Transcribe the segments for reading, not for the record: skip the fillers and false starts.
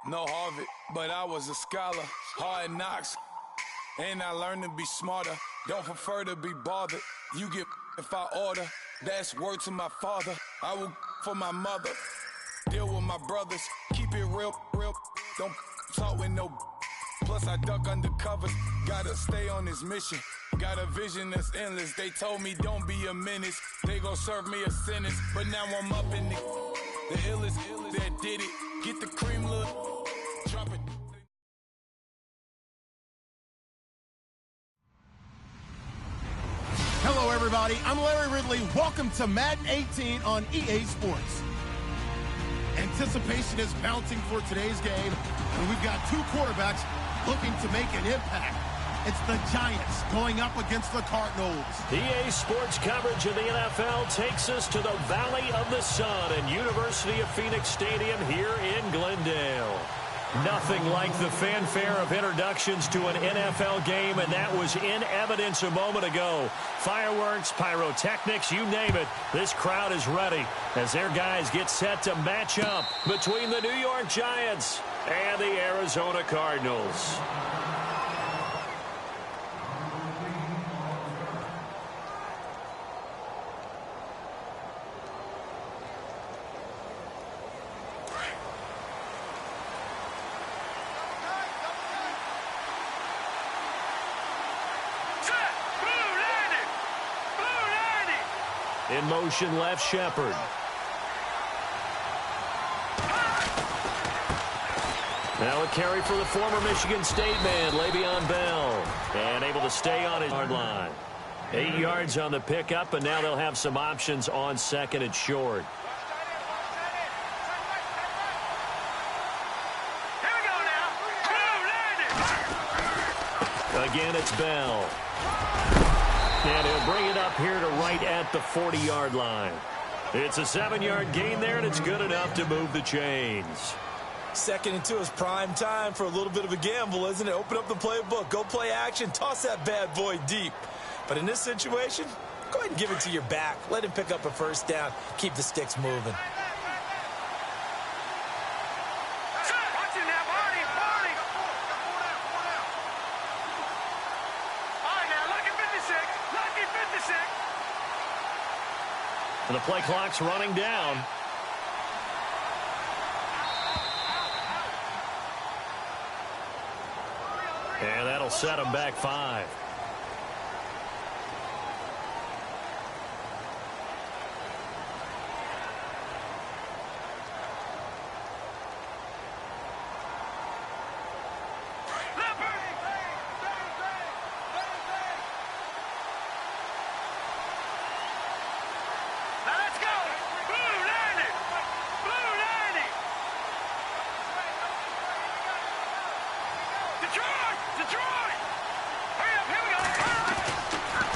No Harvard, but I was a scholar. Hard knocks, and I learned to be smarter. Don't prefer to be bothered. You get if I order. That's word to my father. I will for my mother. Deal with my brothers. Keep it real. Don't talk with no. Plus I duck under covers. Gotta stay on this mission. Got a vision that's endless. They told me don't be a menace. They gon' serve me a sentence. But now I'm up in the illest that did it. Get the cream, look. Drop it. Hello, everybody. I'm Larry Ridley. Welcome to Madden 18 on EA Sports. Anticipation is mounting for today's game, and we've got two quarterbacks looking to make an impact. It's the Giants going up against the Cardinals. EA Sports coverage of the NFL takes us to the Valley of the Sun and University of Phoenix Stadium here in Glendale. Nothing like the fanfare of introductions to an NFL game, and that was in evidence a moment ago. Fireworks, pyrotechnics, you name it. This crowd is ready as their guys get set to match up between the New York Giants and the Arizona Cardinals. In motion, left Shepard. Now a carry for the former Michigan State man, Le'Veon Bell. And able to stay on his yard line. 8 yards on the pickup, and now they'll have some options on second and short. Here we go now. Again, it's Bell. And he'll bring it up here to right at the 40-yard line. It's a 7-yard gain there, and it's good enough to move the chains. 2nd and 2 is prime time for a little bit of a gamble, isn't it? Open up the playbook, go play action, toss that bad boy deep. But in this situation, go ahead and give it to your back. Let him pick up a first down. Keep the sticks moving. And the play clock's running down. And that'll set them back 5.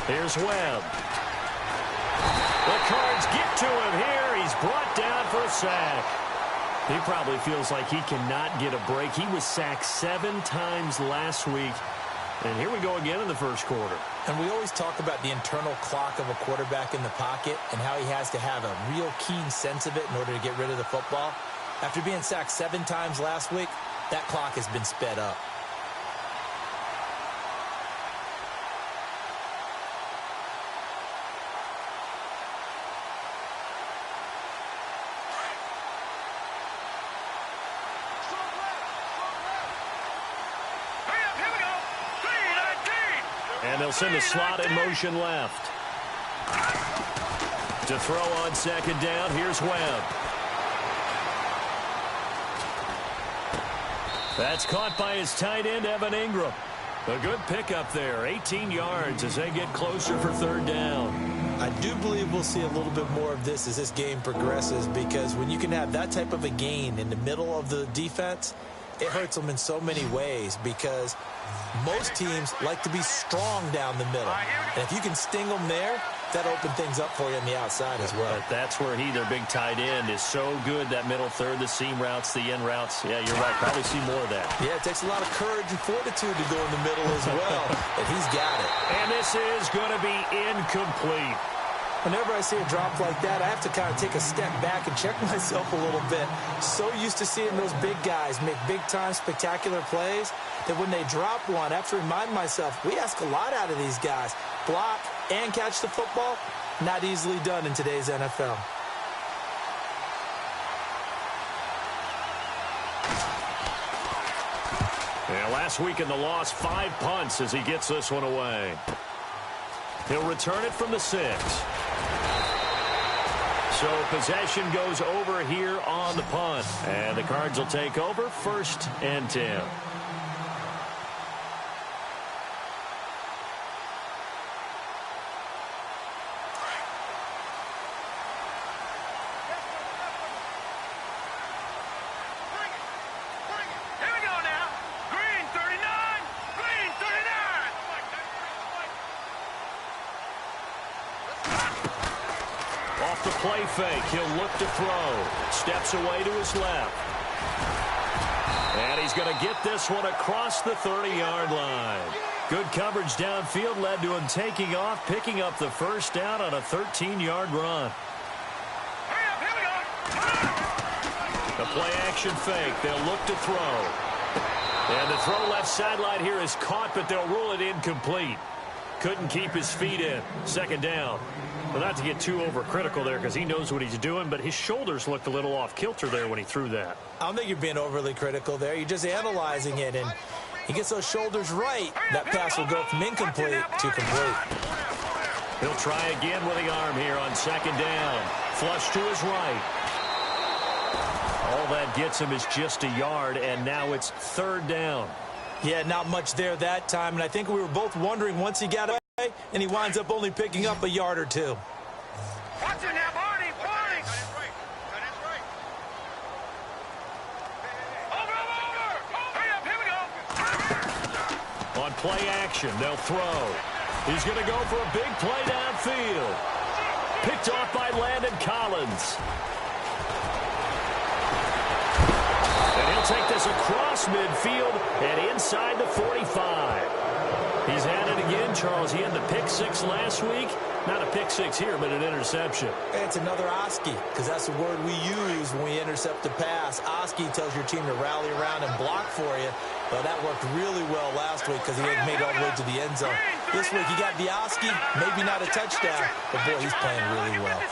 Here's Webb. The Cards get to him here. He's brought down for a sack. He probably feels like he cannot get a break. He was sacked 7 times last week. And here we go again in the first quarter. And we always talk about the internal clock of a quarterback in the pocket and how he has to have a real keen sense of it in order to get rid of the football. After being sacked 7 times last week, that clock has been sped up. And they'll send a slot in motion left. To throw on second down, here's Webb. That's caught by his tight end, Evan Ingram. A good pickup there, 18 yards as they get closer for 3rd down. I do believe we'll see a little bit more of this as this game progresses, because when you can have that type of a gain in the middle of the defense, it hurts them in so many ways, because most teams like to be strong down the middle. And if you can sting them there, that'll open things up for you on the outside as well. But that's where their big tight end, is so good, that middle third, the seam routes, the end routes. Yeah, you're right. Probably see more of that. Yeah, it takes a lot of courage and fortitude to go in the middle as well. And he's got it. And this is going to be incomplete. Whenever I see a drop like that, I have to kind of take a step back and check myself a little bit. So used to seeing those big guys make big-time spectacular plays that when they drop one, I have to remind myself, we ask a lot out of these guys. Block and catch the football, not easily done in today's NFL. Yeah, last week in the loss, 5 punts as he gets this one away. He'll return it from the 6. So possession goes over here on the punt. And the Cards will take over 1st and 10. Off the play fake, he'll look to throw. Steps away to his left. And he's going to get this one across the 30-yard line. Good coverage downfield led to him taking off, picking up the 1st down on a 13-yard run. The play-action fake, they'll look to throw. And the throw left sideline here is caught, but they'll rule it incomplete. Couldn't keep his feet in. 2nd down. Well, not to get too overcritical there because he knows what he's doing, but his shoulders looked a little off kilter there when he threw that. I don't think you're being overly critical there. You're just analyzing it, and he gets those shoulders right. That pass will go from incomplete to complete. He'll try again with the arm here on 2nd down. Flush to his right. All that gets him is just a yard, and now it's 3rd down. Yeah, not much there that time, and I think we were both wondering once he got away, and he winds up only picking up a yard or 2. Watch it now, Barney. Barney. Cut it right. Over. Hurry up, here we go. On play action, they'll throw. He's going to go for a big play downfield. Picked off by Landon Collins. And he'll take this across midfield and inside the 45. He's had it again, Charles. He had the pick 6 last week. Not a pick 6 here, but an interception. It's another Oski, because that's the word we use when we intercept a pass. Oski tells your team to rally around and block for you. Well, that worked really well last week because he had made it all the way to the end zone. This week he got the Oski, maybe not a touchdown, but boy, he's playing really well.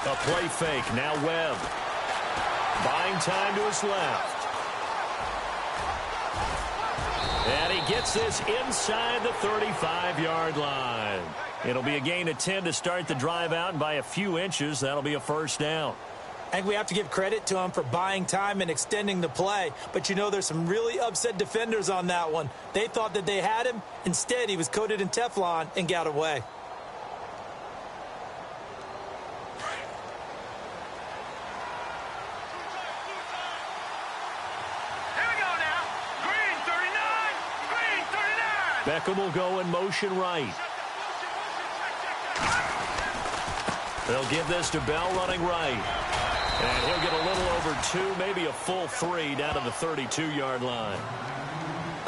A play fake, now Webb. Buying time to his left. And he gets this inside the 35-yard line. It'll be a gain of 10 to start the drive out, and by a few inches, that'll be a 1st down. I think we have to give credit to him for buying time and extending the play. But, you know, there's some really upset defenders on that one. They thought that they had him. Instead, he was coated in Teflon and got away. Beckham will go in motion right. They'll give this to Bell running right. And he'll get a little over 2, maybe a full 3 down to the 32-yard line.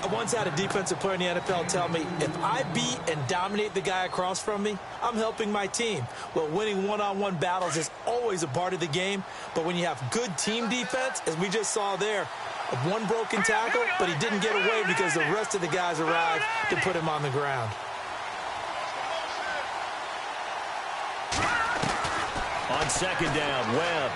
I once had a defensive player in the NFL tell me, if I beat and dominate the guy across from me, I'm helping my team. Well, winning one-on-one battles is always a part of the game. But when you have good team defense, as we just saw there, one broken tackle, but he didn't get away because the rest of the guys arrived to put him on the ground. On 2nd down, Webb.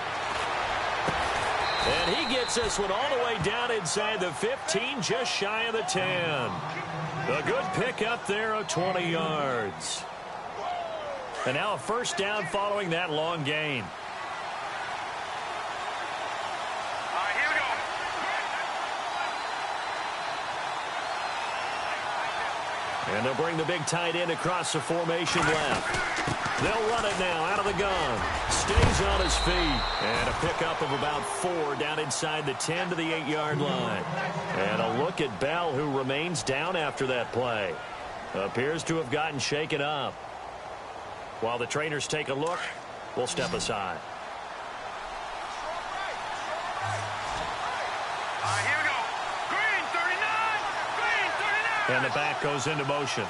And he gets this one all the way down inside the 15, just shy of the 10. A good pick up there of 20 yards. And now a 1st down following that long gain. And they'll bring the big tight end across the formation left. They'll run it now out of the gun. Stays on his feet. And a pickup of about 4 down inside the 10 to the 8-yard line. And a look at Bell, who remains down after that play. Appears to have gotten shaken up. While the trainers take a look, we'll step aside. And the back goes into motion.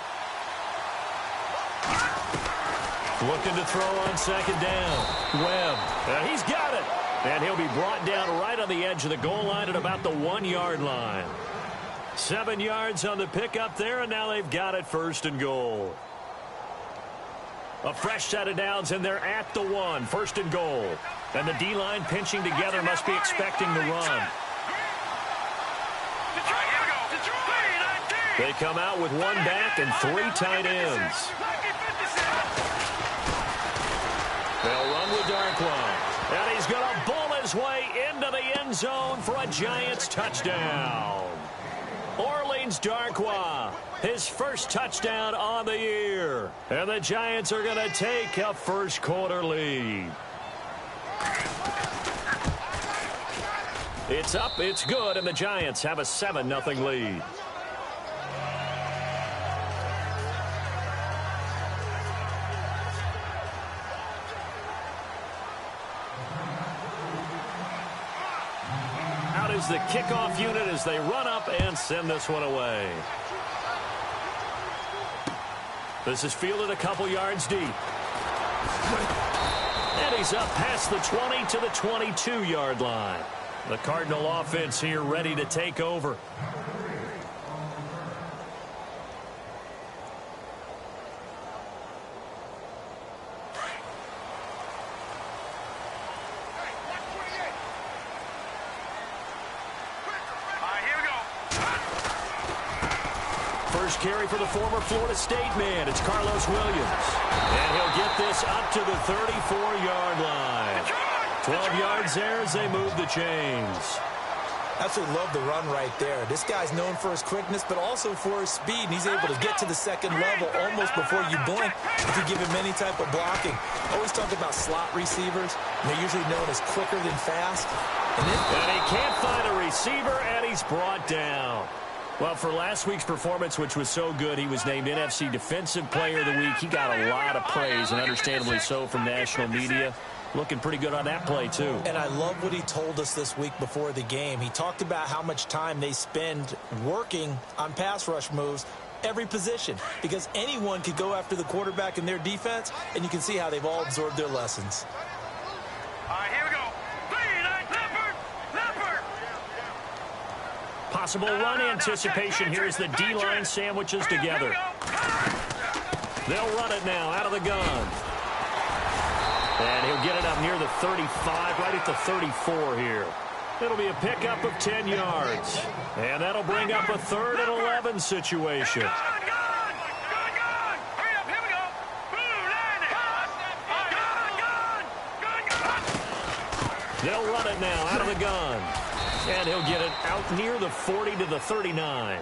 Looking to throw on second down. Webb. And he's got it. And he'll be brought down right on the edge of the goal line at about the 1-yard line. 7 yards on the pickup there, and now they've got it first and goal. A fresh set of downs, and they're at the 1. First and goal. And the D-line pinching together must be expecting the run. They come out with 1 back and 3 tight ends. They'll run with Darkwa. And he's going to bull his way into the end zone for a Giants touchdown. Orleans Darkwa, his first touchdown on the year. And the Giants are going to take a first quarter lead. It's up, it's good, and the Giants have a 7-0 lead. Out is the kickoff unit as they run up and send this one away. This is fielded a couple yards deep. And he's up past the 20 to the 22-yard line. The Cardinal offense here ready to take over. First carry for the former Florida State man. It's Carlos Williams. And he'll get this up to the 34-yard line. 12 yards there as they move the chains. Absolutely love the run right there. This guy's known for his quickness, but also for his speed. And he's able to get to the second level almost before you blink if you give him any type of blocking. Always talk about slot receivers. And they're usually known as quicker than fast. And he can't find a receiver, and he's brought down. Well, for last week's performance, which was so good, he was named NFC Defensive Player of the Week. He got a lot of praise, and understandably so, from national media. Looking pretty good on that play, too. And I love what he told us this week before the game. He talked about how much time they spend working on pass rush moves, every position, because anyone could go after the quarterback in their defense, and you can see how they've all absorbed their lessons. All right, here we go. Possible run anticipation here as the D-line sandwiches together. They'll run it now out of the gun. And he'll get it up near the 35, right at the 34 here. It'll be a pickup of 10 yards. And that'll bring up a 3rd and 11 situation. They'll run it now out of the gun. And he'll get it out near the 40 to the 39.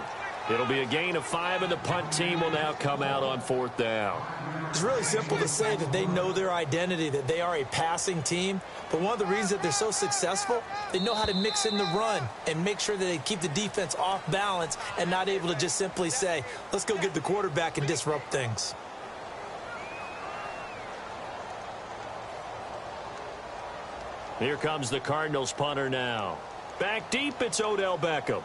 It'll be a gain of 5, and the punt team will now come out on 4th down. It's really simple to say that they know their identity, that they are a passing team. But one of the reasons that they're so successful, they know how to mix in the run and make sure that they keep the defense off balance and not able to just simply say, let's go get the quarterback and disrupt things. Here comes the Cardinals punter now. Back deep, it's Odell Beckham.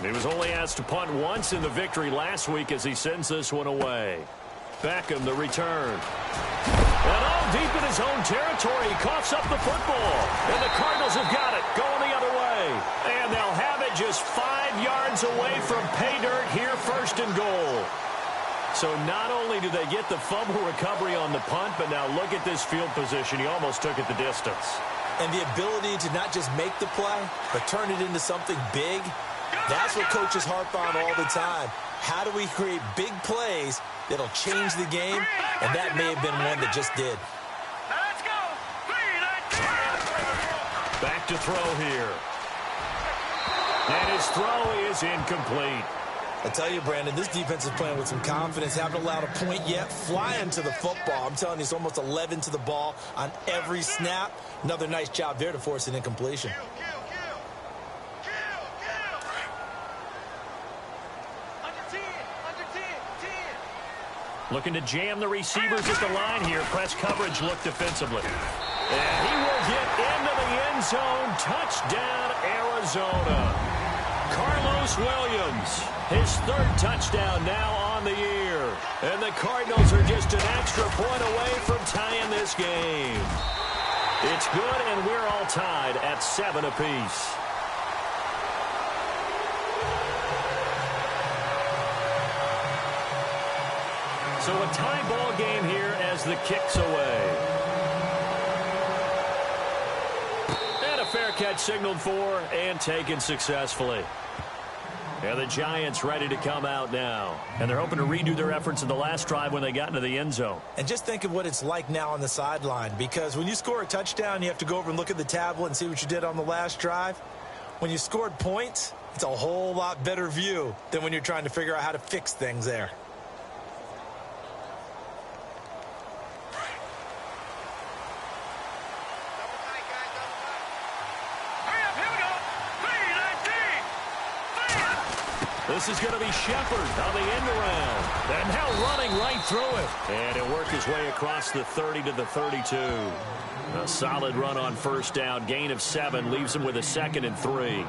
He was only asked to punt once in the victory last week as he sends this one away. Beckham, the return. And all deep in his own territory, he coughs up the football. And the Cardinals have got it, going the other way. And they'll have it just 5 yards away from pay dirt here, first and goal. So not only do they get the fumble recovery on the punt, but now look at this field position. He almost took it the distance. And the ability to not just make the play, but turn it into something big, that's what coaches harp on all the time. How do we create big plays that'll change the game? And that may have been one that just did. Back to throw here. And his throw is incomplete. I tell you, Brandon, this defense is playing with some confidence. Haven't allowed a point yet. Flying to the football. I'm telling you, it's almost 11 to the ball on every snap. Another nice job there to force an incompletion. Looking to jam the receivers at the line here. Press coverage look defensively. And he will get into the end zone. Touchdown, Arizona. Carlos Williams, his third touchdown now on the year. And the Cardinals are just an extra point away from tying this game. It's good, and we're all tied at 7 apiece. So a tie ball game here as the kick's away. And a fair catch signaled for and taken successfully. And the Giants ready to come out now. And they're hoping to redo their efforts in the last drive when they got into the end zone. And just think of what it's like now on the sideline, because when you score a touchdown, you have to go over and look at the tablet and see what you did on the last drive. When you scored points, it's a whole lot better view than when you're trying to figure out how to fix things there. This is going to be Shepard on the end around. And now running right through it. And it worked his way across the 30 to the 32. A solid run on first down. Gain of 7 leaves him with a 2nd and 3.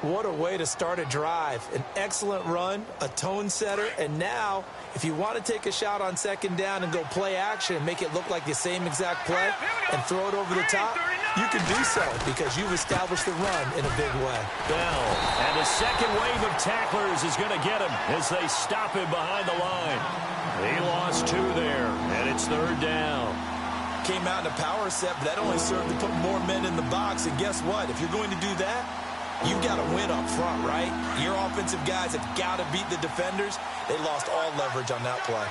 What a way to start a drive. An excellent run, a tone setter, and now if you want to take a shot on 2nd down and go play action and make it look like the same exact play and throw it over the top, you can do so because you've established the run in a big way. Bell, and a second wave of tacklers is going to get him as they stop him behind the line. He lost 2 there, and it's 3rd down. Came out in a power set, but that only served to put more men in the box, and guess what? If you're going to do that, you've got to win up front, right? Your offensive guys have got to beat the defenders. They lost all leverage on that play.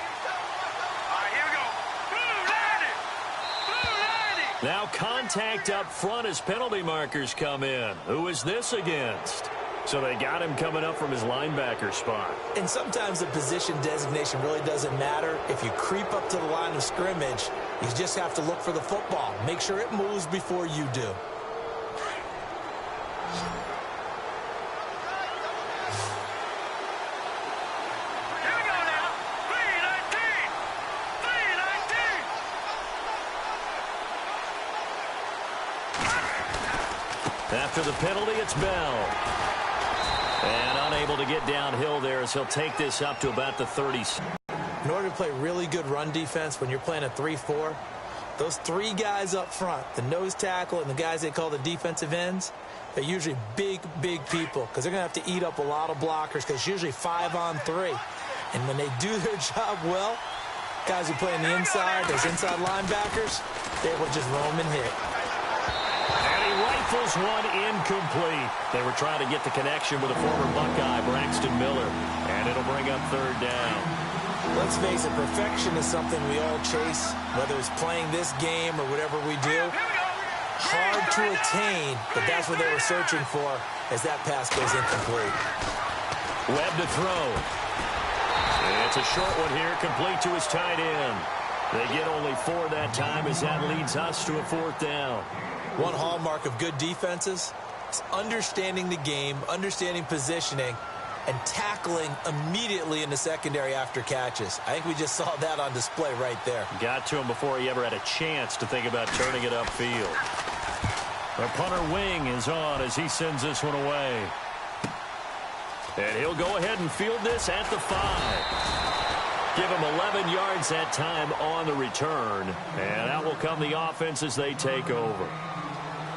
Now contact up front as penalty markers come in. Who is this against? So they got him coming up from his linebacker spot. And sometimes the position designation really doesn't matter. If you creep up to the line of scrimmage, you just have to look for the football. Make sure it moves before you do. After the penalty, it's Bell. And unable to get downhill there as he'll take this up to about the 30s. In order to play really good run defense when you're playing a 3-4, those 3 guys up front, the nose tackle and the guys they call the defensive ends, they're usually big, big people because they're going to have to eat up a lot of blockers because it's usually 5 on 3. And when they do their job well, guys who play on the inside, those inside linebackers, they will just roam and hit. Rifles one incomplete. They were trying to get the connection with a former Buckeye, Braxton Miller, and it'll bring up 3rd down. Let's face it, perfection is something we all chase, whether it's playing this game or whatever we do. Hard to attain, but that's what they were searching for as that pass goes incomplete. Webb to throw. It's a short one here, complete to his tight end. They get only 4 that time as that leads us to a 4th down. One hallmark of good defenses is understanding the game, understanding positioning, and tackling immediately in the secondary after catches. I think we just saw that on display right there. Got to him before he ever had a chance to think about turning it upfield. The punter wing is on as he sends this one away. And he'll go ahead and field this at the 5. Give him 11 yards that time on the return. And out will come the offense as they take over.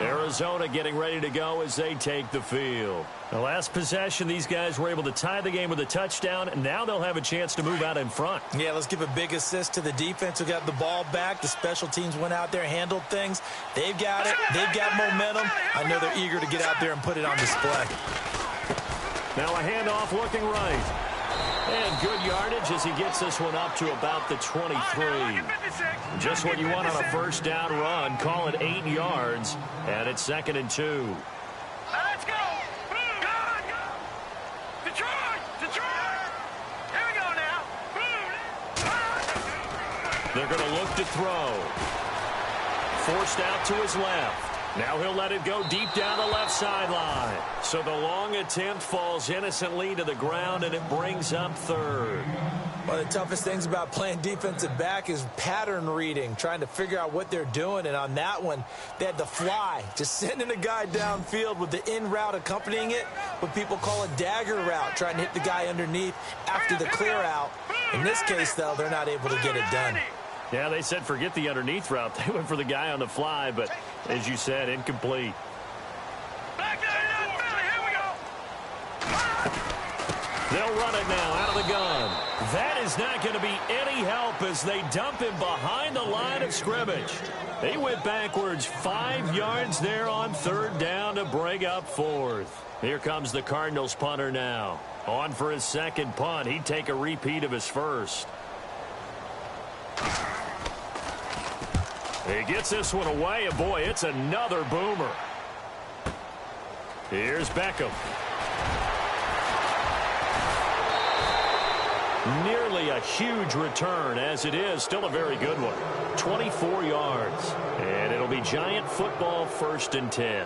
Arizona getting ready to go as they take the field. The last possession, these guys were able to tie the game with a touchdown, and now they'll have a chance to move out in front. Yeah, let's give a big assist to the defense who got the ball back. The special teams went out there, handled things. They've got it. They've got momentum. I know they're eager to get out there and put it on display. Now a handoff looking right. And good yardage as he gets this one up to about the 23. Just what you want on a first down run. Call it 8 yards. And it's 2nd and 2. Let's go! Detroit! Detroit! Here we go now! They're going to look to throw. Forced out to his left. Now he'll let it go deep down the left sideline. So the long attempt falls innocently to the ground, and it brings up third. One of the toughest things about playing defensive back is pattern reading, trying to figure out what they're doing. And on that one, they had to fly, just sending a guy downfield with the in route accompanying it, what people call a dagger route, trying to hit the guy underneath after the clear out. In this case, though, they're not able to get it done. Yeah, they said forget the underneath route. They went for the guy on the fly, but as you said, incomplete. They'll run it now out of the gun. That is not going to be any help as they dump him behind the line of scrimmage. They went backwards 5 yards there on third down to bring up fourth. Here comes the Cardinals punter now. On for his second punt. He'd take a repeat of his first. He gets this one away, and boy, it's another boomer. Here's Beckham. Nearly a huge return, as it is still a very good one. 24 yards, and it'll be Giant football 1st and 10.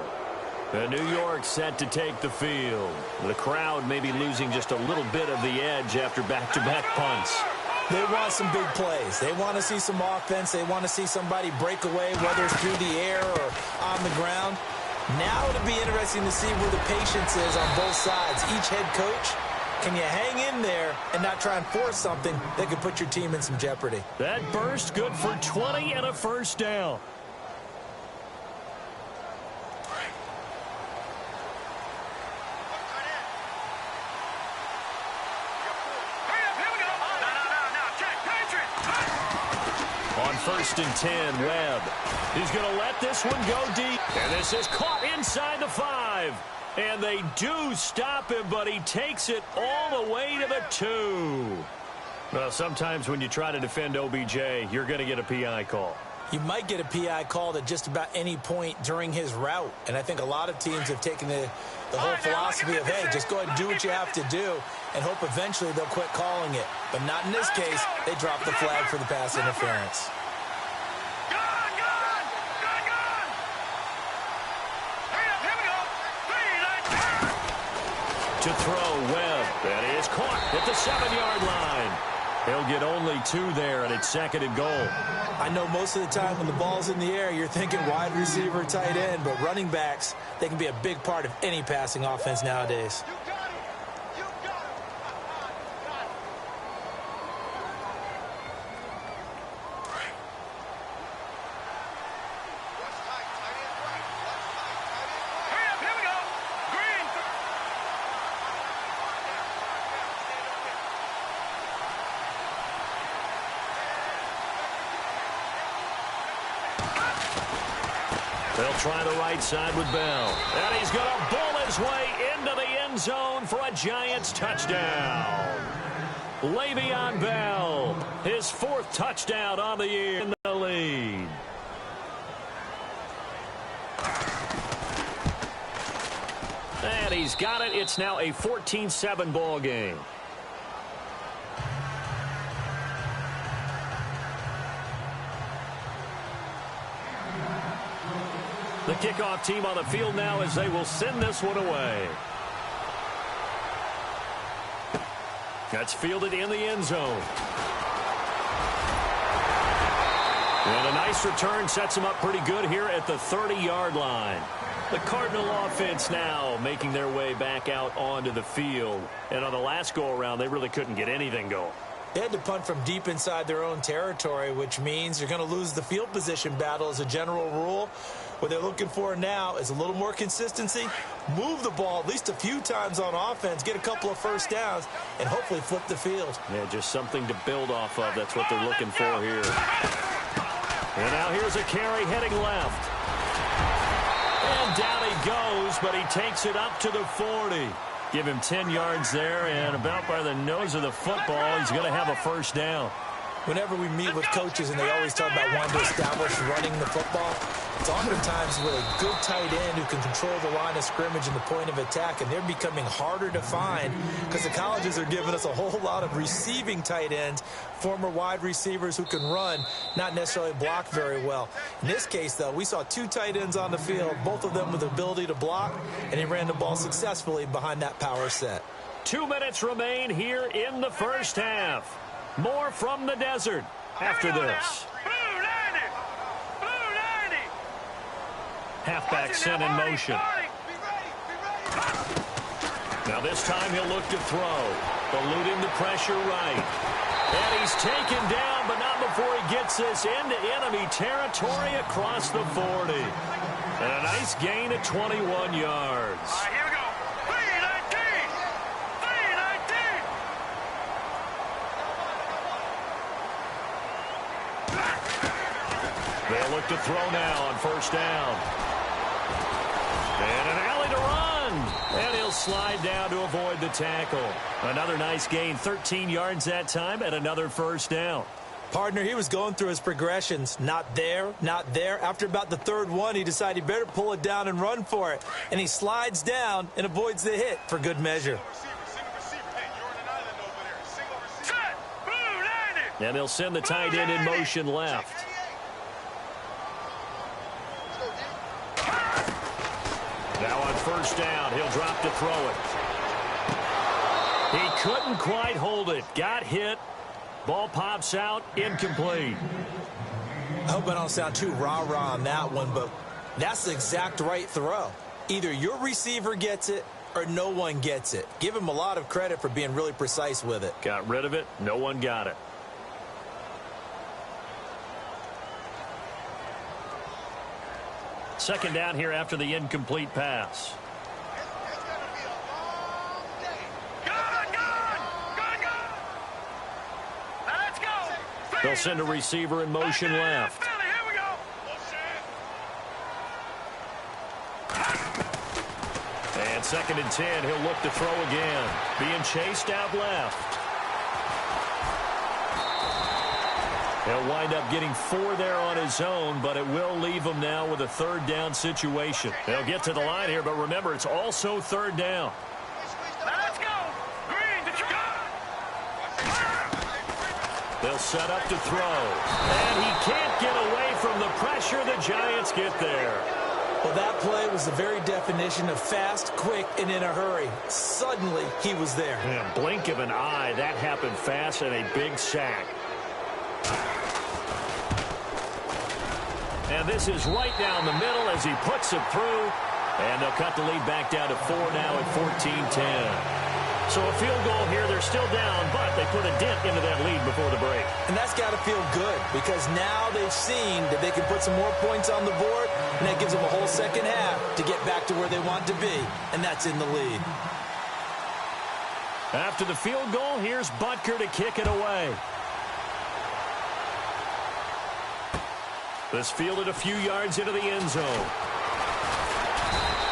The New York set to take the field. The crowd may be losing just a little bit of the edge after back-to-back punts. They want some big plays. They want to see some offense. They want to see somebody break away, whether it's through the air or on the ground. Now it'll be interesting to see where the patience is on both sides. Each head coach, can you hang in there and not try and force something that could put your team in some jeopardy? That burst good for 20 and a first down. On 1st and 10, Webb. He's going to let this one go deep. And this is caught inside the 5. And they do stop him, but he takes it all the way to the 2. Well, sometimes when you try to defend OBJ, you're going to get a PI call. You might get a PI called at just about any point during his route. And I think a lot of teams have taken the whole philosophy of, hey, just go ahead and do what you have to do and hope eventually they'll quit calling it. But not in this case. They dropped the flag for the pass interference. To throw, Webb. That is caught at the 7-yard line. He'll get only 2 there, and it's 2nd and goal. I know most of the time when the ball's in the air, you're thinking wide receiver, tight end, but running backs, they can be a big part of any passing offense nowadays. They'll try the right side with Bell. And he's going to bull his way into the end zone for a Giants touchdown. Le'Veon Bell, his 4th touchdown on the year in the lead. And he's got it. It's now a 14-7 ball game. The kickoff team on the field now as they will send this one away. That's fielded in the end zone. And a nice return sets them up pretty good here at the 30-yard line. The Cardinal offense now making their way back out onto the field. And on the last go-around, they really couldn't get anything going. They had to punt from deep inside their own territory, which means you're going to lose the field position battle as a general rule. What they're looking for now is a little more consistency, move the ball at least a few times on offense, get a couple of first downs, and hopefully flip the field. Yeah, just something to build off of. That's what they're looking for here. And now here's a carry heading left. And down he goes, but he takes it up to the 40. Give him 10 yards there, and about by the nose of the football, he's going to have a first down. Whenever we meet with coaches and they always talk about wanting to establish running the football, it's oftentimes with a good tight end who can control the line of scrimmage and the point of attack, and they're becoming harder to find because the colleges are giving us a whole lot of receiving tight ends, former wide receivers who can run, not necessarily block very well. In this case, though, we saw 2 tight ends on the field, both of them with the ability to block, and he ran the ball successfully behind that power set. 2 minutes remain here in the first half. More from the desert after this. Halfback sent in motion. Now this time he'll look to throw. Eluding the pressure right. And he's taken down, but not before he gets this into enemy territory across the 40. And a nice gain of 21 yards. Here we go. 3-19. 3-19. They'll look to throw now on first down. And an alley to run. And he'll slide down to avoid the tackle. Another nice gain, 13 yards that time, and another first down. Partner, he was going through his progressions. Not there, not there. After about the 3rd one, he decided he better pull it down and run for it. And he slides down and avoids the hit for good measure. And they'll send the tight end in motion left. Now on first down, he'll drop to throw it. He couldn't quite hold it. Got hit. Ball pops out, incomplete. I hope I don't sound too rah-rah on that one, but that's the exact right throw. Either your receiver gets it or no one gets it. Give him a lot of credit for being really precise with it. Got rid of it. No one got it. Second down here after the incomplete pass. They'll send a receiver in motion left. And 2nd and 10, he'll look to throw again. Being chased out left. He'll wind up getting 4 there on his own, but it will leave him now with a 3rd down situation. They'll get to the line here, but remember, it's also 3rd down. Let's go. Green, did you go? They'll set up to throw. And he can't get away from the pressure. The Giants get there. Well, that play was the very definition of fast, quick, and in a hurry. Suddenly, he was there. Yeah, blink of an eye, that happened fast, and a big sack. And this is right down the middle as he puts it through. And they'll cut the lead back down to 4 now at 14-10. So a field goal here. They're still down, but they put a dent into that lead before the break. And that's got to feel good because now they've seen that they can put some more points on the board, and that gives them a whole second half to get back to where they want to be, and that's in the lead. After the field goal, here's Butker to kick it away. This fielded a few yards into the end zone.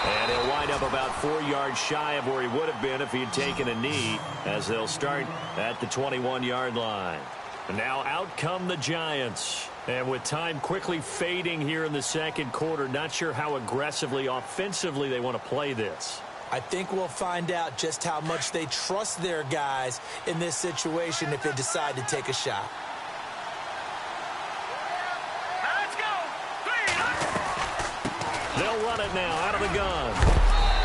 And he'll wind up about 4 yards shy of where he would have been if he had taken a knee, as they'll start at the 21-yard line. And now out come the Giants. And with time quickly fading here in the 2nd quarter, not sure how aggressively, offensively they want to play this. I think we'll find out just how much they trust their guys in this situation if they decide to take a shot. They'll run it now out of the gun.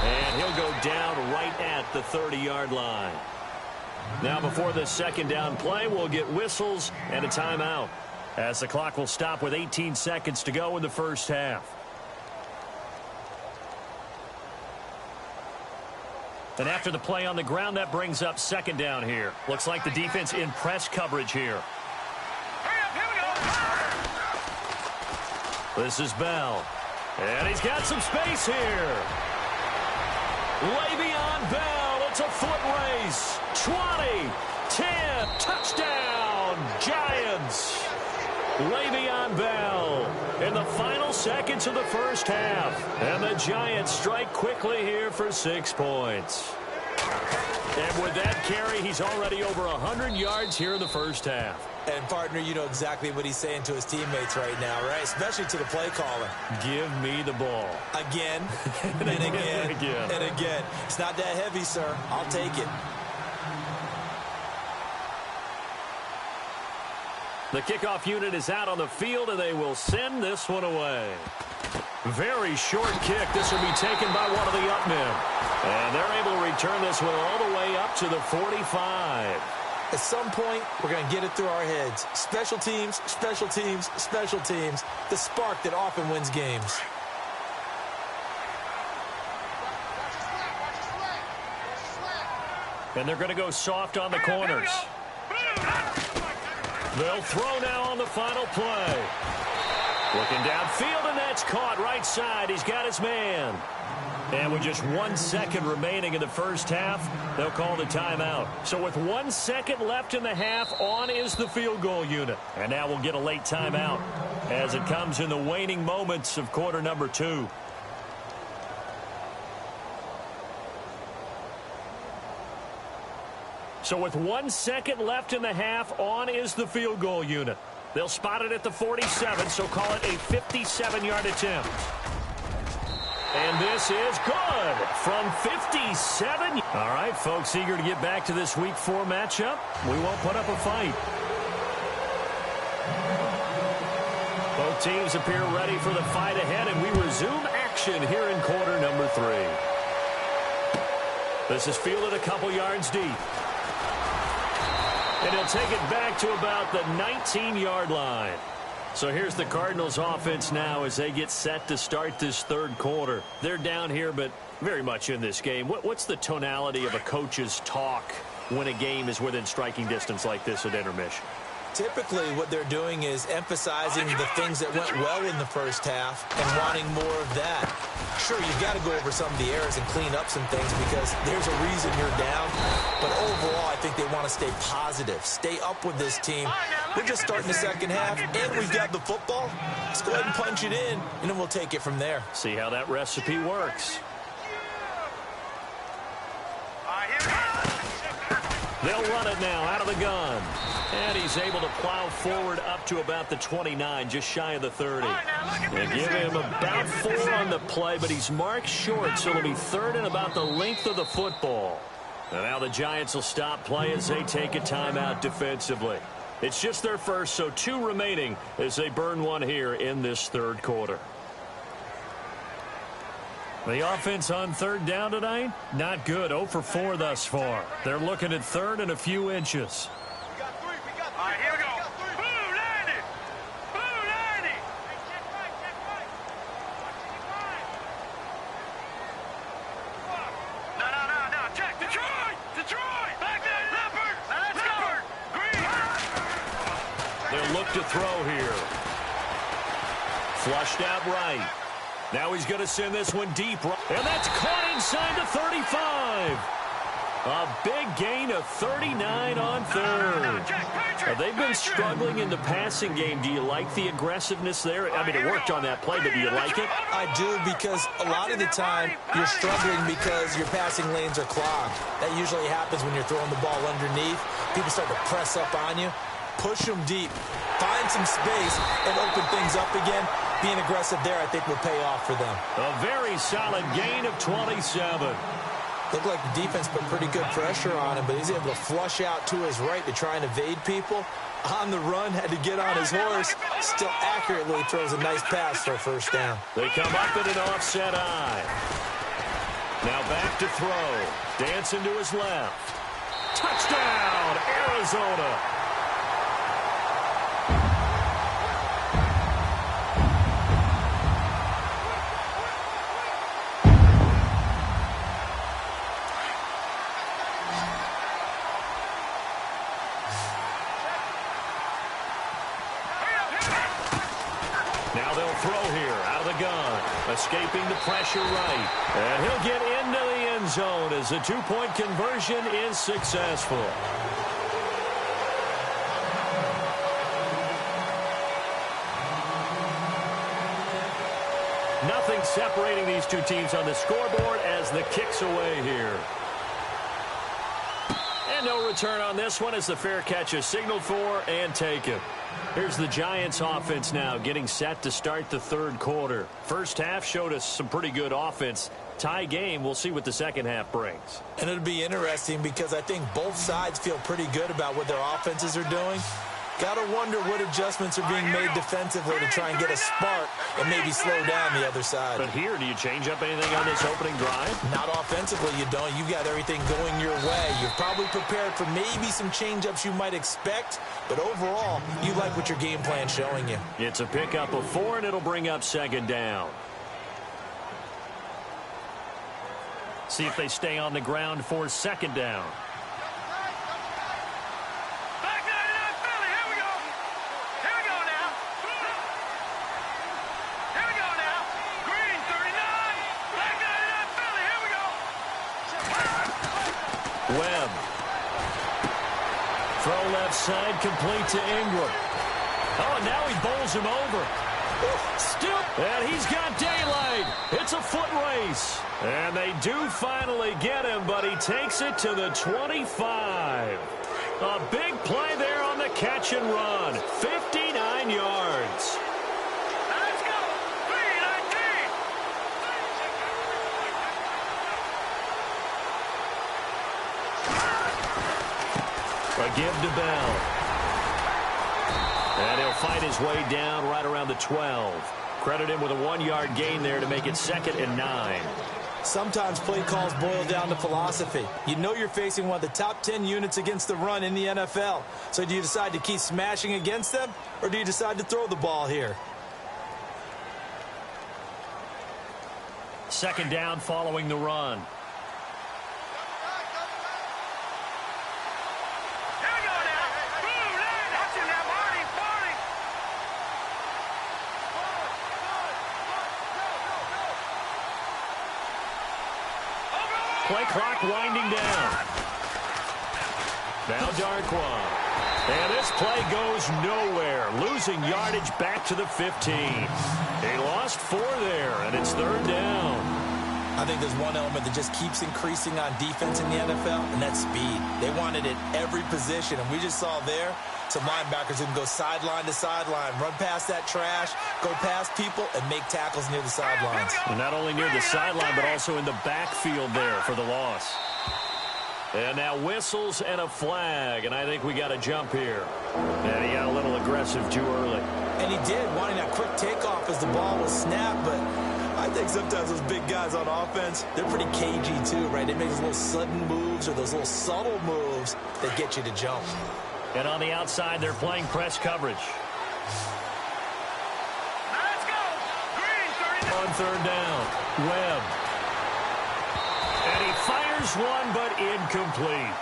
And he'll go down right at the 30-yard line. Now before this 2nd down play, we'll get whistles and a timeout, as the clock will stop with 18 seconds to go in the first half. And after the play on the ground, that brings up 2nd down here. Looks like the defense in press coverage here. This is Bell. And he's got some space here. Le'Veon Bell. It's a foot race. 20, 10, touchdown, Giants. Le'Veon Bell in the final seconds of the first half. And the Giants strike quickly here for 6 points. And with that carry, he's already over 100 yards here in the first half. And, partner, you know exactly what he's saying to his teammates right now, right? Especially to the play caller. Give me the ball. Again, and again, and again. It's not that heavy, sir. I'll take it. The kickoff unit is out on the field, and they will send this one away. Very short kick. This will be taken by one of the up men. And they're able to return this one all the way up to the 45. At some point, we're going to get it through our heads. Special teams, special teams, special teams. The spark that often wins games. And they're going to go soft on the corners. They'll throw now on the final play. Looking downfield, and that's caught right side. He's got his man. And with just 1 second remaining in the first half, they'll call the timeout. So with 1 second left in the half, on is the field goal unit. And now we'll get a late timeout as it comes in the waning moments of quarter number 2. So with 1 second left in the half, on is the field goal unit. They'll spot it at the 47, so call it a 57-yard attempt. And this is good from 57. All right, folks, eager to get back to this Week 4 matchup. We won't put up a fight. Both teams appear ready for the fight ahead, and we resume action here in quarter number 3. This is fielded a couple yards deep. And he'll take it back to about the 19-yard line. So here's the Cardinals offense now as they get set to start this third quarter. They're down here, but very much in this game. What's the tonality of a coach's talk when a game is within striking distance like this at intermission? Typically, what they're doing is emphasizing the things that went well in the first half and wanting more of that. Sure, you've got to go over some of the errors and clean up some things because there's a reason you're down. But overall, I think they want to stay positive, stay up with this team. We're just starting the second half, and we've got the football. Let's go ahead and punch it in, and then we'll take it from there. See how that recipe works. They'll run it now out of the gun. And he's able to plow forward up to about the 29, just shy of the 30. They give him about 4 on the play, but he's marked short, so it'll be third and about the length of the football. And now the Giants will stop play as they take a timeout defensively. It's just their first, so 2 remaining as they burn one here in this third quarter. The offense on third down tonight, not good. 0 for 4 thus far. They're looking at third and a few inches. All right, here we go. Blue 90. Blue 90. No. Check. Detroit. Back there. Leopard. Let's go. Green. They'll look to throw here. Flushed out right. Now he's going to send this one deep. And that's caught inside the 35. A big gain of 39 on third. They've been struggling in the passing game. Do you like the aggressiveness there? I mean, it worked on that play, but do you like it? I do, because a lot of the time you're struggling because your passing lanes are clogged. That usually happens when you're throwing the ball underneath. People start to press up on you. Push them deep. Find some space and open things up again. Being aggressive there, I think, will pay off for them. A very solid gain of 27. Looked like the defense put pretty good pressure on him, but he's able to flush out to his right to try and evade people. On the run, had to get on his horse. Still accurately throws a nice pass for a first down. They come up in an offset eye. Now back to throw. Dancing to his left. Touchdown, Arizona. Escaping the pressure right. And he'll get into the end zone as the two-point conversion is successful. Nothing separating these two teams on the scoreboard as the kick's away here. And no return on this one as the fair catch is signaled for and taken. Here's the Giants offense now getting set to start the third quarter. First half showed us some pretty good offense. Tie game, we'll see what the second half brings. And it'll be interesting because I think both sides feel pretty good about what their offenses are doing. Got to wonder what adjustments are being made defensively to try and get a spark and maybe slow down the other side. But here, do you change up anything on this opening drive? Not offensively, you don't. You've got everything going your way. You're probably prepared for maybe some change-ups you might expect, but overall, you like what your game plan's showing you. It's a pickup of 4, and it'll bring up second down. See if they stay on the ground for second down. Webb. Throw left side, complete to Ingram. Oh, and now he bowls him over. Still, and he's got daylight. It's a foot race. And they do finally get him, but he takes it to the 25. A big play there on the catch and run. 59 yards. Let's go. 3-19. A give to Bell. And he'll fight his way down right around the 12. Credit him with a 1-yard gain there to make it 2nd and 9. Sometimes play calls boil down to philosophy. You know you're facing one of the top 10 units against the run in the NFL. So do you decide to keep smashing against them, or do you decide to throw the ball here? Second down following the run. Play clock winding down. Now Darquan. And this play goes nowhere. Losing yardage back to the 15. They lost 4 there, and it's third down. I think there's one element that just keeps increasing on defense in the NFL, and that's speed. They want it at every position, and we just saw there some linebackers who can go sideline to sideline, run past that trash, go past people, and make tackles near the sidelines. And not only near the sideline, but also in the backfield there for the loss. And now whistles and a flag, and I think we got a jump here. And he got a little aggressive too early. And he did, wanting that quick takeoff as the ball was snapped, but I think sometimes those big guys on offense, they're pretty cagey too, right? They make those little sudden moves or those little subtle moves that get you to jump. And on the outside, they're playing press coverage. Let's go. Green, 39. On third down, Webb. And he fires one, but incomplete.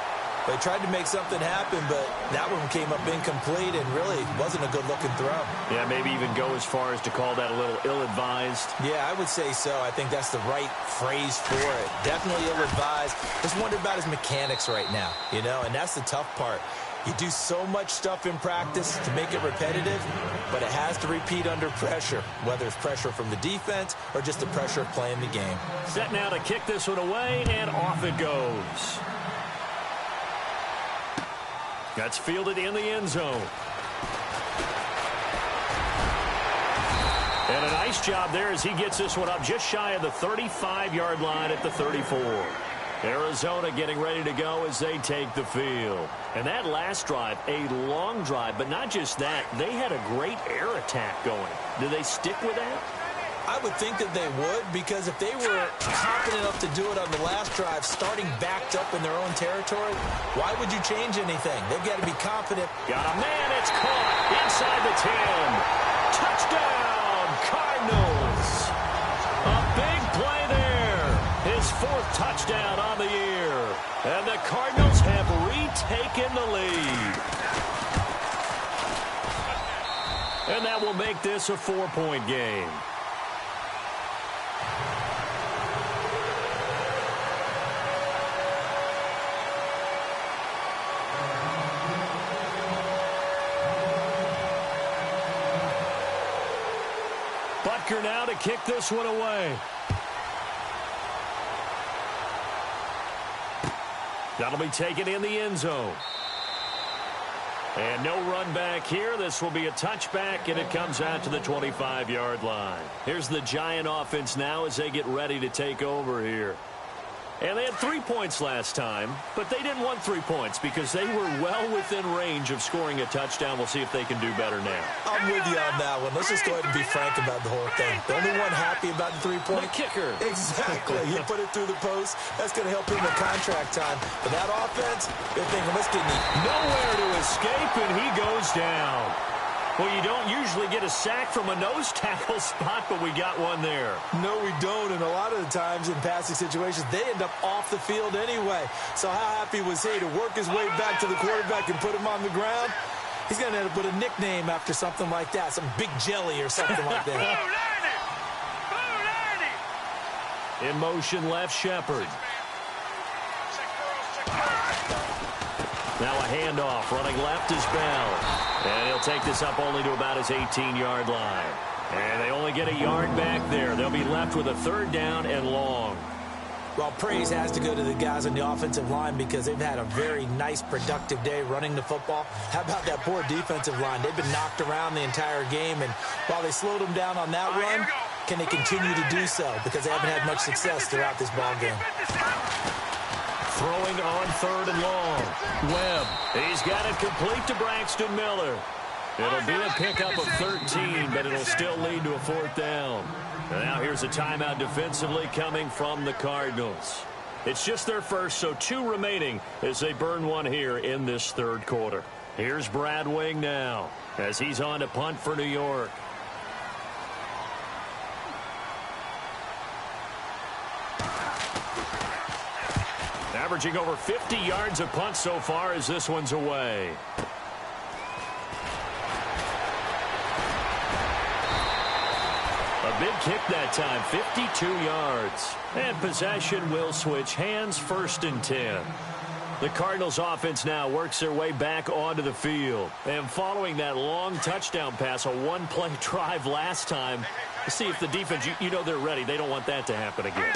They tried to make something happen, but that one came up incomplete and really wasn't a good-looking throw. Yeah, maybe even go as far as to call that a little ill-advised. Yeah, I would say so. I think that's the right phrase for it. Definitely ill-advised. Just wonder about his mechanics right now, you know, and that's the tough part. You do so much stuff in practice to make it repetitive, but it has to repeat under pressure, whether it's pressure from the defense or just the pressure of playing the game. Set now to kick this one away, and off it goes. That's fielded in the end zone. And a nice job there as he gets this one up just shy of the 35-yard line at the 34. Arizona getting ready to go as they take the field. And that last drive, a long drive, but not just that. They had a great air attack going. Do they stick with that? I would think that they would, because if they were confident enough to do it on the last drive, starting backed up in their own territory, why would you change anything? They've got to be confident. Got a man, it's caught inside the 10. Touchdown, Cardinals. A big play there. His 4th touchdown on the year. And the Cardinals have retaken the lead. And that will make this a 4-point game. Butker now to kick this one away. That'll be taken in the end zone. And no run back here. This will be a touchback, and it comes out to the 25-yard line. Here's the Giant offense now as they get ready to take over here. And they had 3 points last time, but they didn't want 3 points because they were well within range of scoring a touchdown. We'll see if they can do better now. I'm with you on that one. Let's just go ahead and be frank about the whole thing. The only one happy about the 3-point? The kicker. Exactly. You put it through the post. That's going to help him in contract time. But that offense, they're thinking, let's get nowhere to escape, and he goes down. Well, you don't usually get a sack from a nose tackle spot, but we got one there. No, we don't, and a lot of the times in passing situations, they end up off the field anyway. So how happy was he to work his way back to the quarterback and put him on the ground? He's going to end up with a nickname after something like that, some Big Jelly or something like that. In motion, left Shepard. Now a handoff. Running left is Bell. And he'll take this up only to about his 18-yard line. And they only get a yard back there. They'll be left with a 3rd down and long. Well, praise has to go to the guys on the offensive line because they've had a very nice, productive day running the football. How about that poor defensive line? They've been knocked around the entire game, and while they slowed them down on that run, can they continue to do so? Because they haven't had much success throughout this ball game. Throwing on 3rd and long. Webb. He's got it complete to Braxton Miller. It'll be a pickup of 13, but it'll still lead to a 4th down. And now here's a timeout defensively coming from the Cardinals. It's just their first, so 2 remaining as they burn one here in this 3rd quarter. Here's Brad Wing now as he's on to punt for New York. Averaging over 50 yards of punt so far as this one's away. A big kick that time, 52 yards. And possession will switch hands, 1st and 10. The Cardinals offense now works their way back onto the field. And following that long touchdown pass, a 1-play drive last time, to see if the defense, you know they're ready. They don't want that to happen again.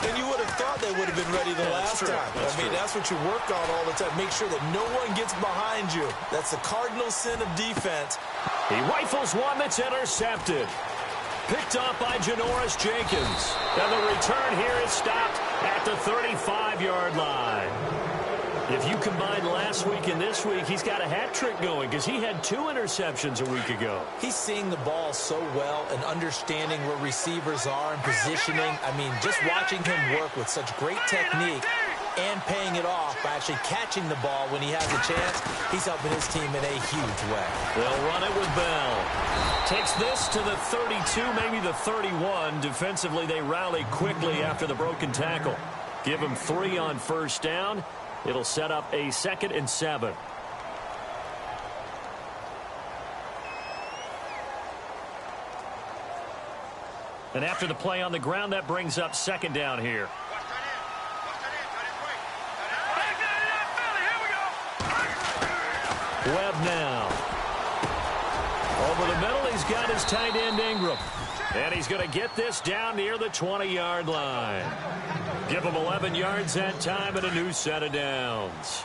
And you would have thought they would have been ready the last time. That's what you work on all the time. Make sure that no one gets behind you. That's the Cardinal sin of defense. He rifles one that's intercepted. Picked up by Janoris Jenkins. And the return here is stopped at the 35-yard line. If you combine last week and this week, he's got a hat trick going because he had 2 interceptions a week ago. He's seeing the ball so well and understanding where receivers are and positioning. I mean, just watching him work with such great technique and paying it off by actually catching the ball when he has a chance, he's helping his team in a huge way. They'll run it with Bell. Takes this to the 32, maybe the 31. Defensively, they rally quickly after the broken tackle. Give him 3 on 1st down. It'll set up a 2nd and 7. And after the play on the ground, that brings up 2nd down here. Webb now. Over the middle, he's got his tight end Ingram. And he's going to get this down near the 20-yard line. Give him 11 yards that time and a new set of downs.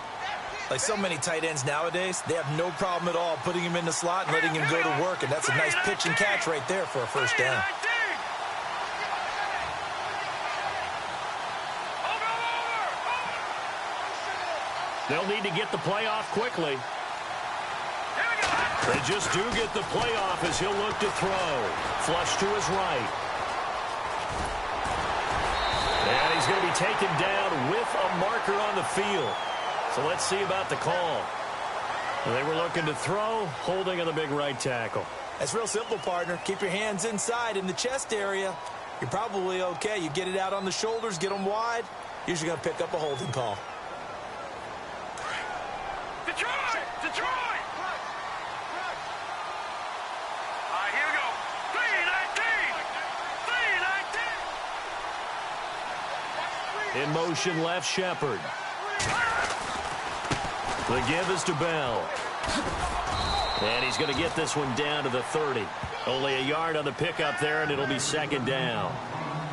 Like so many tight ends nowadays, they have no problem at all putting him in the slot and letting him go to work. And that's a nice pitch and catch right there for a 1st down. They'll need to get the play off quickly. They just do get the play off as he'll look to throw. Flush to his right. And he's going to be taken down with a marker on the field. So let's see about the call. They were looking to throw, holding on the big right tackle. That's real simple, partner. Keep your hands inside in the chest area. You're probably okay. You get it out on the shoulders, get them wide. Usually going to pick up a holding call. Detroit! Detroit! Here we go. 3-19. In motion, left Shepard. The give is to Bell. And he's going to get this one down to the 30. Only a yard on the pickup there, and it'll be 2nd down.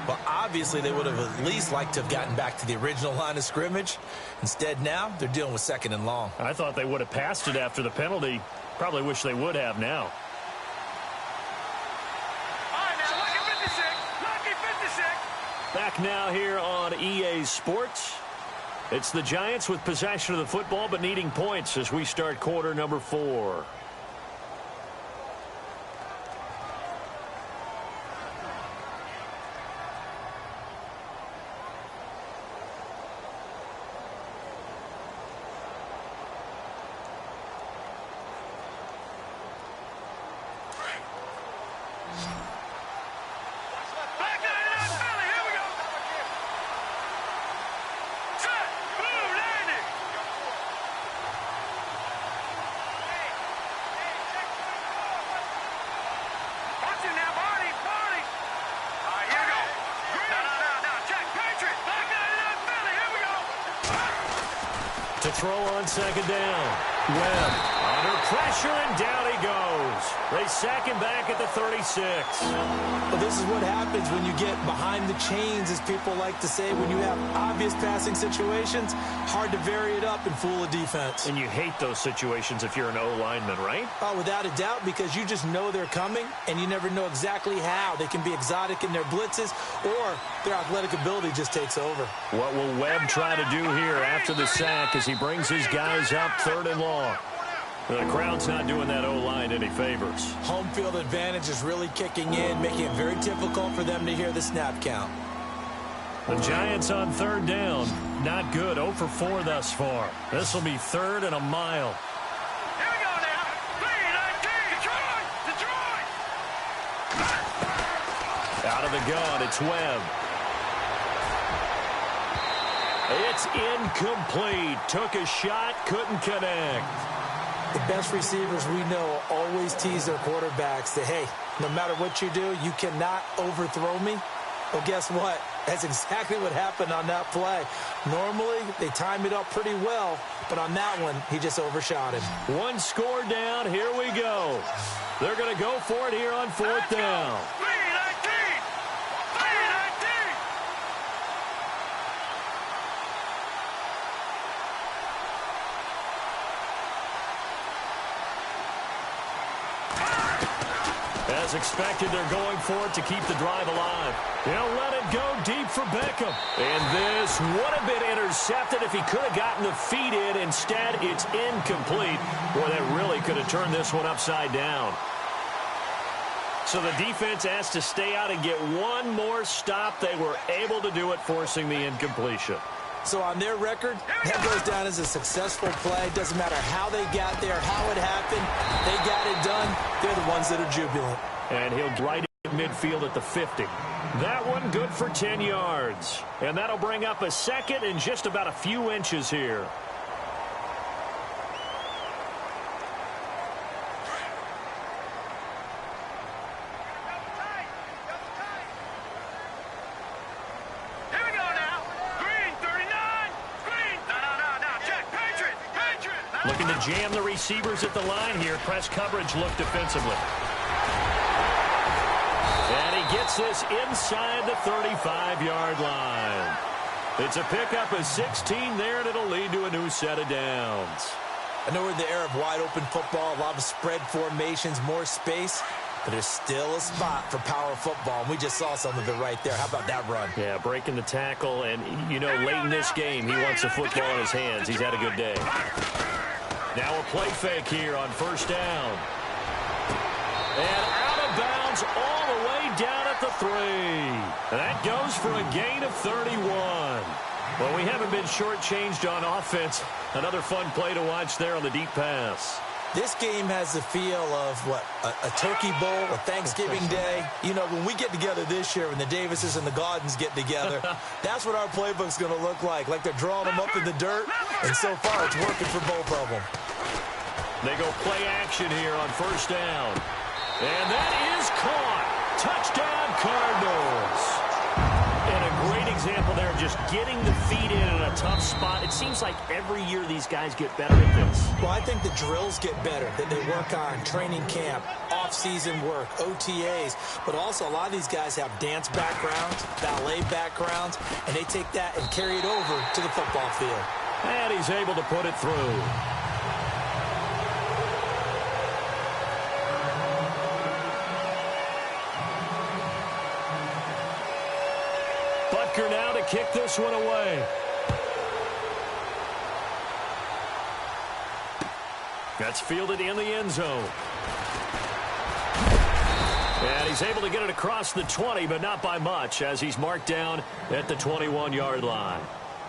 Well, obviously, they would have at least liked to have gotten back to the original line of scrimmage. Instead, now, they're dealing with 2nd and long. I thought they would have passed it after the penalty. Probably wish they would have now. All right, now, lucky 56. Lucky 56. Back now here on EA Sports. It's the Giants with possession of the football, but needing points as we start quarter number 4. To throw on 2nd down. Webb under pressure, and down he goes. They sack him back at the 36. Well, this is what happens when you get behind the chains, as people like to say. When you have obvious passing situations, hard to vary it up and fool a defense. And you hate those situations if you're an O-lineman, right? Oh, without a doubt, because you just know they're coming, and you never know exactly how. They can be exotic in their blitzes, or their athletic ability just takes over. What will Webb try to do here after the sack as he brings his guys up 3rd and long? The crowd's not doing that O-line any favors. Home field advantage is really kicking in, making it very difficult for them to hear the snap count. The Giants on 3rd down. Not good. 0 for 4 thus far. This will be 3rd and a mile. Here we go now. 3-19. Detroit. Out of the gun, it's Webb. It's incomplete. Took a shot, couldn't connect. The best receivers we know always tease their quarterbacks that, hey, no matter what you do, you cannot overthrow me. Well, guess what? That's exactly what happened on that play. Normally, they time it up pretty well, but on that one, he just overshot him. One score down. Here we go. They're going to go for it here on 4th down. 3-19. As expected, they're going for it to keep the drive alive. He'll let it go deep for Beckham. And this would have been intercepted if he could have gotten the feet in. Instead, it's incomplete. Boy, that really could have turned this one upside down. So the defense has to stay out and get one more stop. They were able to do it, forcing the incompletion. So on their record, that goes down as a successful play. Doesn't matter how they got there, how it happened. They got it done. They're the ones that are jubilant. And he'll right at midfield at the 50. That one good for 10 yards. And that'll bring up a 2nd and just about a few inches here. Looking to jam the receivers at the line here. Press coverage look defensively. And he gets this inside the 35-yard line. It's a pickup of 16 there, and it'll lead to a new set of downs. I know we're in the era of wide-open football, a lot of spread formations, more space, but there's still a spot for power football, and we just saw some of it right there. How about that run? Yeah, breaking the tackle, and, you know, late in this game, he wants the football in his hands. He's had a good day. Now a play fake here on 1st down. And out of bounds all the way down at the 3. That goes for a gain of 31. Well, we haven't been shortchanged on offense. Another fun play to watch there on the deep pass. This game has the feel of, what, a turkey bowl, a Thanksgiving day. You know, when we get together this year, when the Davises and the Gaudens get together, that's what our playbook's going to look like they're drawing them up in the dirt, and so far it's working for both of them. They go play action here on 1st down. And that is caught. Touchdown, Cardinals. And a great example example there, just getting the feet in a tough spot. It seems like every year these guys get better at this. Well, I think the drills get better that they work on, training camp, off-season work, OTAs. But also a lot of these guys have dance backgrounds, ballet backgrounds, and they take that and carry it over to the football field. And he's able to put it through. Butker now to kick this one away. That's fielded in the end zone. And he's able to get it across the 20, but not by much, as he's marked down at the 21-yard line.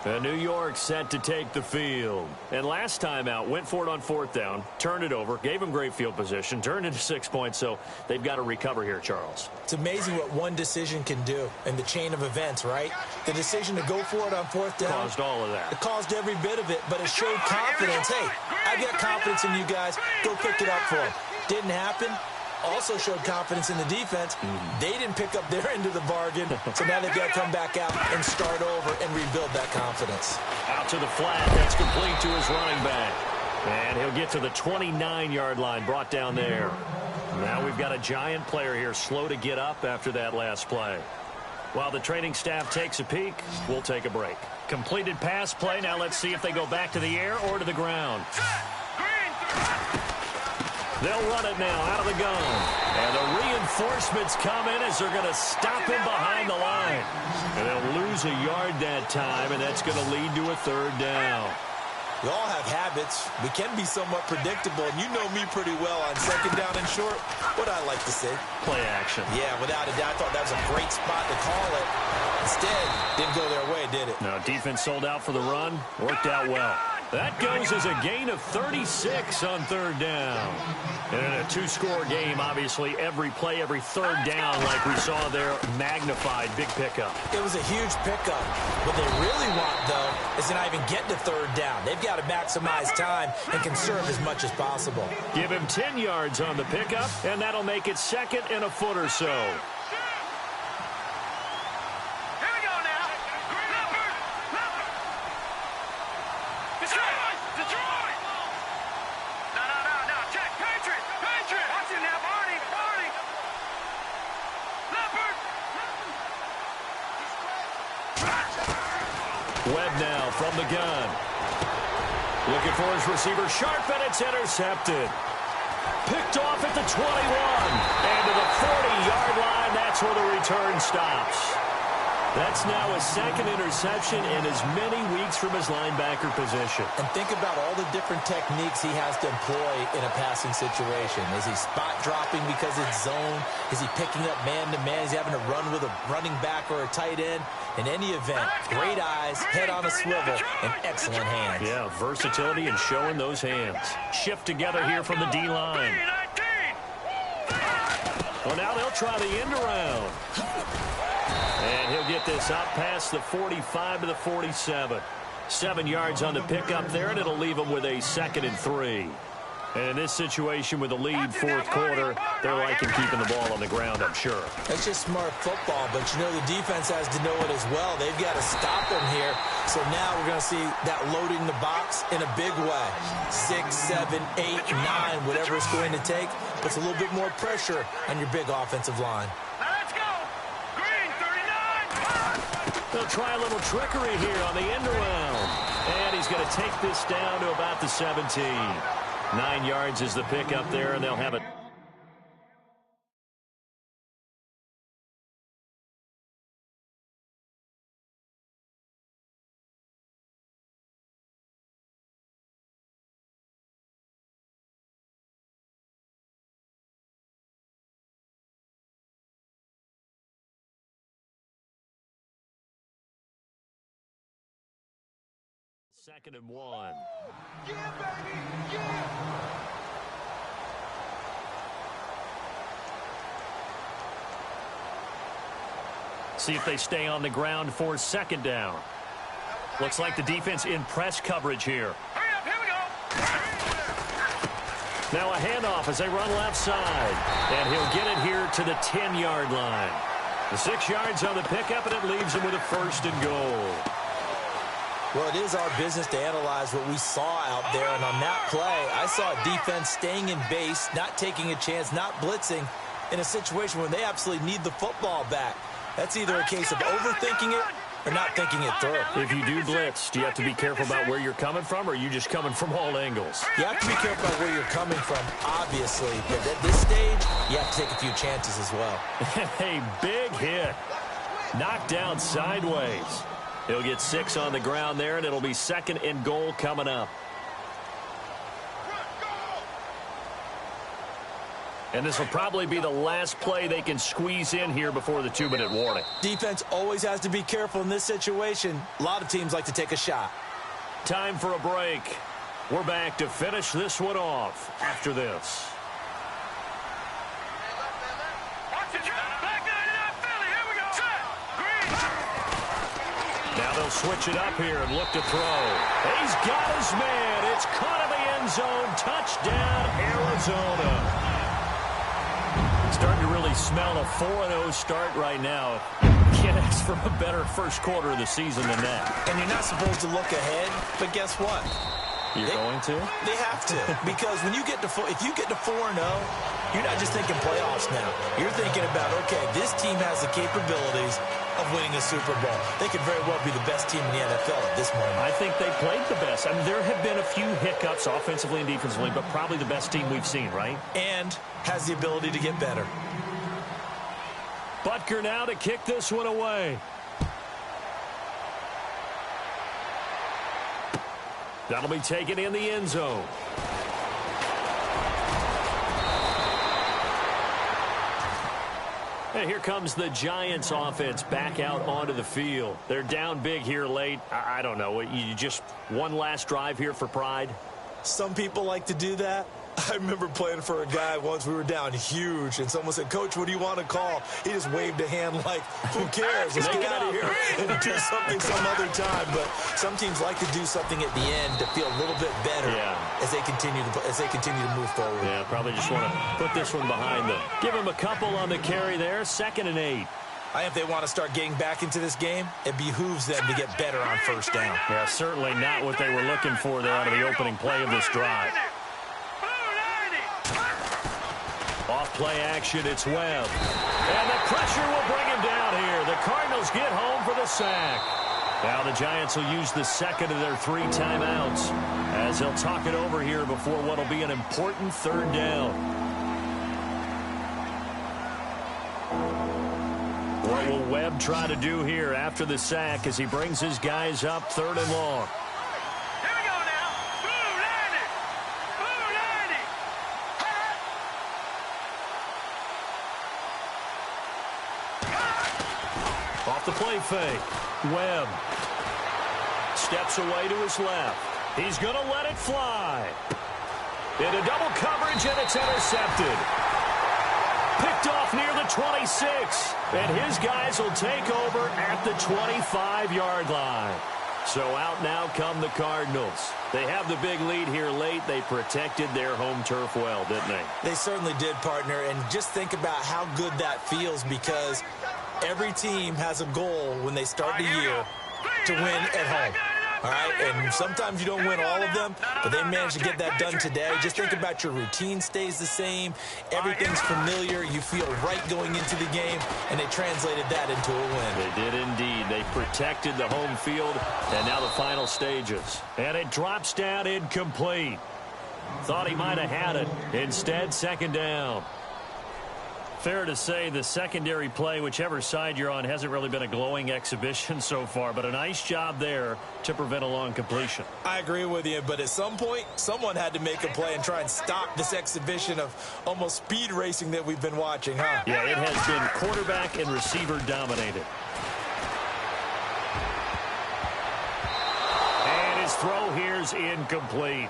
And New York set to take the field. And last time out, went for it on 4th down, turned it over, gave him great field position, turned into 6 points, so they've got to recover here, Charles. It's amazing what one decision can do in the chain of events, right? The decision to go for it on 4th down. Caused all of that. It caused every bit of it, but it showed confidence. Hey, I've got confidence in you guys. Go pick it up for them. Didn't happen. Also showed confidence in the defense. They didn't pick up their end of the bargain, so now they've got to come back out and start over and rebuild that confidence. Out to the flat. That's complete to his running back. And he'll get to the 29-yard line, brought down there. Now we've got a giant player here, slow to get up after that last play. While the training staff takes a peek, we'll take a break. Completed pass play. Now let's see if they go back to the air or to the ground. They'll run it now out of the gun. And the reinforcements come in as they're going to stop him behind the line. And they'll lose a yard that time, and that's going to lead to a 3rd down. We all have habits. We can be somewhat predictable, and you know me pretty well on 2nd down and short. What I like to say? Play action. Yeah, without a doubt. I thought that was a great spot to call it. Instead, didn't go their way, did it? No, defense sold out for the run. Worked out well. That goes as a gain of 36 on 3rd down. And in a 2-score game, obviously, every play, every 3rd down, like we saw there, magnified, big pickup. It was a huge pickup. What they really want, though, is to not even get to 3rd down. They've got to maximize time and conserve as much as possible. Give him 10 yards on the pickup, and that'll make it 2nd and a foot or so. Webb now from the gun. Looking for his receiver, sharp, and it's intercepted. Picked off at the 21. And to the 40-yard line, that's where the return stops. That's now his 2nd interception in as many weeks from his linebacker position. And think about all the different techniques he has to employ in a passing situation. Is he spot dropping because it's zone? Is he picking up man-to-man? Is he having to run with a running back or a tight end? In any event, great eyes, head on a swivel, and excellent hands. Yeah, versatility and showing those hands. Shift together here from the D-line. Well, now they'll try the end around. And he'll get this out past the 45 to the 47. 7 yards on the pickup there, and it'll leave him with a 2nd and 3. And in this situation with the lead 4th quarter, they're liking keeping the ball on the ground, I'm sure. That's just smart football, but you know the defense has to know it as well. They've got to stop him here. So now we're going to see that loading the box in a big way. 6, 7, 8, 9, whatever it's going to take. Puts a little bit more pressure on your big offensive line. They'll try a little trickery here on the end around. And he's going to take this down to about the 17. 9 yards is the pickup there, and they'll have it. Second and 1. Yeah, baby! Yeah! See if they stay on the ground for 2nd down. Looks like the defense in press coverage here. Hurry up, here we go! Now a handoff as they run left side. And he'll get it here to the 10-yard line. The 6 yards on the pickup, and it leaves him with a 1st and goal. Well, it is our business to analyze what we saw out there, and on that play, I saw a defense staying in base, not taking a chance, not blitzing in a situation where they absolutely need the football back. That's either a case of overthinking it or not thinking it through. If you do blitz, do you have to be careful about where you're coming from, or are you just coming from all angles? You have to be careful about where you're coming from, obviously, but at this stage, you have to take a few chances as well. A big hit. Knocked down sideways. He'll get 6 on the ground there, and it'll be 2nd and goal coming up. And this will probably be the last play they can squeeze in here before the 2-minute warning. Defense always has to be careful in this situation. A lot of teams like to take a shot. Time for a break. We're back to finish this one off after this. Now they'll switch it up here and look to throw. He's got his man. It's caught in the end zone. Touchdown, Arizona. Starting to really smell a 4-0 start right now. Can't ask for a better first quarter of the season than that. And you're not supposed to look ahead, but guess what? You're going to? They have to, because when you get to if you get to 4-0, you're not just thinking playoffs now. You're thinking about, okay, this team has the capabilities of winning a Super Bowl. They could very well be the best team in the NFL at this moment. I think they played the best. I mean, there have been a few hiccups offensively and defensively, but probably the best team we've seen, right? And has the ability to get better. Butker now to kick this one away. That'll be taken in the end zone. And here comes the Giants offense back out onto the field. They're down big here late. I don't know. You just one last drive here for pride? Some people like to do that. I remember playing for a guy once. We were down huge, and someone said, "Coach, what do you want to call?" He just waved a hand like, who cares? Let's get out of here and do something some other time. But some teams like to do something at the end to feel a little bit better as they continue to move forward. Yeah, probably just want to put this one behind them. Give them a couple on the carry there. 2nd and 8. I think if they want to start getting back into this game, it behooves them to get better on first down. Yeah, certainly not what they were looking for there out of the opening play of this drive. Off play action, it's Webb. And the pressure will bring him down here. The Cardinals get home for the sack. Now the Giants will use the 2nd of their 3 timeouts as they'll talk it over here before what will be an important 3rd down. What will Webb try to do here after the sack as he brings his guys up 3rd and long? Off the play fake. Webb steps away to his left. He's going to let it fly. Into double coverage, and it's intercepted. Picked off near the 26. And his guys will take over at the 25-yard line. So out now come the Cardinals. They have the big lead here late. They protected their home turf well, didn't they? They certainly did, partner. And just think about how good that feels, because every team has a goal when they start the year to win at home. All right, and sometimes you don't win all of them, but they managed to get that done today. Just think about your routine stays the same. Everything's familiar. You feel right going into the game, and they translated that into a win. They did indeed. They protected the home field, and now the final stages. And it drops down incomplete. Thought he might have had it. Instead, 2nd down. Fair to say the secondary play, whichever side you're on, hasn't really been a glowing exhibition so far, but a nice job there to prevent a long completion. I agree with you, but at some point, someone had to make a play and try and stop this exhibition of almost speed racing that we've been watching, huh? Yeah, it has been quarterback and receiver dominated. And his throw here's incomplete.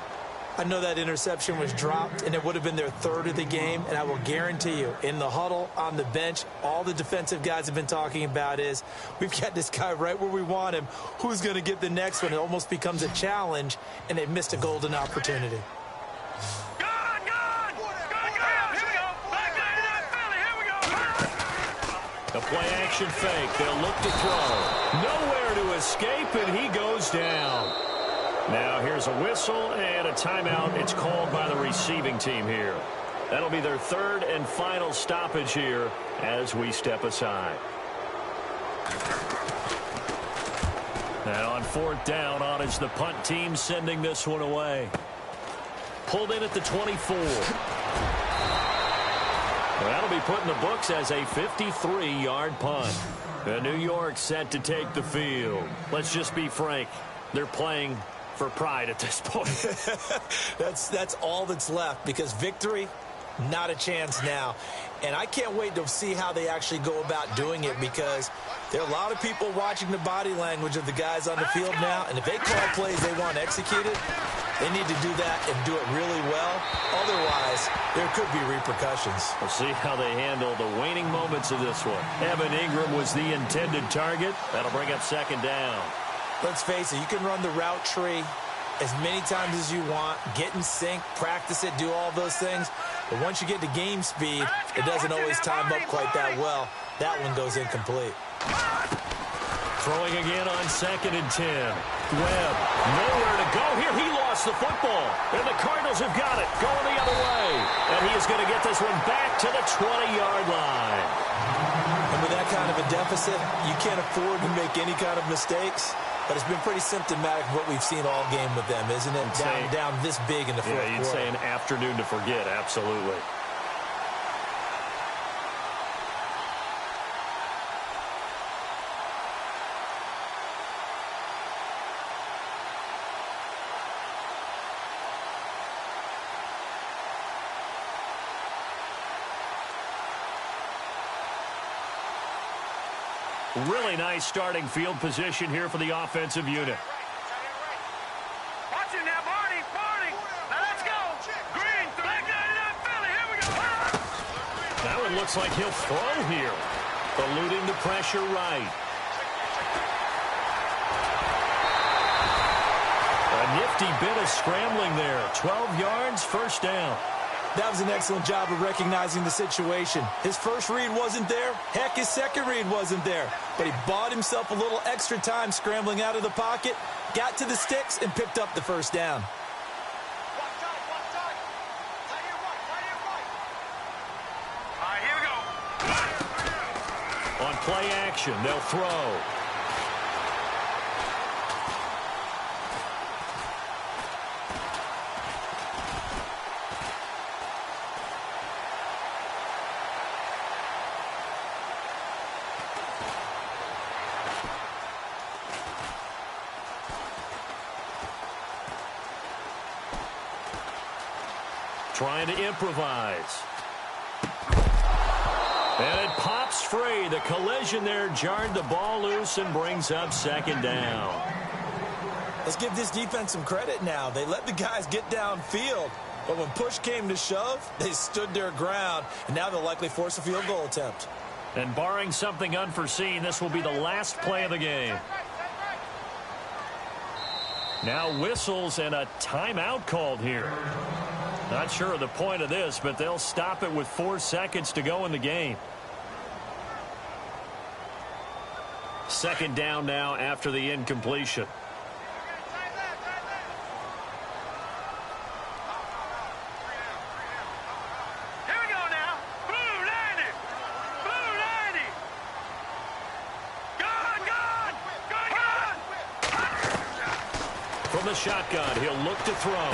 I know that interception was dropped, and it would have been their 3rd of the game, and I will guarantee you, in the huddle, on the bench, all the defensive guys have been talking about is, we've got this guy right where we want him. Who's going to get the next one? It almost becomes a challenge, and they've missed a golden opportunity. The play-action fake. They'll look to throw. Nowhere to escape, and he goes down. Now here's a whistle and a timeout. It's called by the receiving team here. That'll be their third and final stoppage here as we step aside. And on fourth down, on is the punt team sending this one away. Pulled in at the 24. Well, that'll be put in the books as a 53-yard punt. And New York set to take the field. Let's just be frank. They're playing for pride at this point. That's all that's left, because victory, not a chance now. And I can't wait to see how they actually go about doing it, because there are a lot of people watching the body language of the guys on the field now, and if they call plays they want executed, they need to do that and do it really well. Otherwise, there could be repercussions. We'll see how they handle the waning moments of this one. Evan Ingram was the intended target. That'll bring up second down. Let's face it, you can run the route tree as many times as you want, get in sync, practice it, do all those things. But once you get to game speed, it doesn't always time up quite that well. That one goes incomplete. Throwing again on 2nd and 10. Webb, nowhere to go here. He lost the football. And the Cardinals have got it, going the other way. And he is going to get this one back to the 20-yard line. And with that kind of a deficit, you can't afford to make any kind of mistakes. But it's been pretty symptomatic of what we've seen all game with them, isn't it? Down this big in the fourth quarter. Yeah, you'd say an afternoon to forget, absolutely. Really nice starting field position here for the offensive unit. Watch it now, Barney. Now let's go. Green, back 99 Philly. Here we go. That one looks like he'll throw here. Eluding the pressure right. A nifty bit of scrambling there. 12 yards, first down. That was an excellent job of recognizing the situation. His first read wasn't there. Heck, his second read wasn't there. But he bought himself a little extra time scrambling out of the pocket, got to the sticks, and picked up the first down. All right, here we go. On play action, they'll throw. Trying to improvise. And it pops free. The collision there jarred the ball loose and brings up second down. Let's give this defense some credit now. They let the guys get downfield. But when push came to shove, they stood their ground. And now they'll likely force a field goal attempt. And barring something unforeseen, this will be the last play of the game. Now whistles and a timeout called here. Not sure of the point of this, but they'll stop it with 4 seconds to go in the game. Second down now after the incompletion. Here we go now. Blue 90. Blue 90. Gone. From the shotgun, he'll look to throw.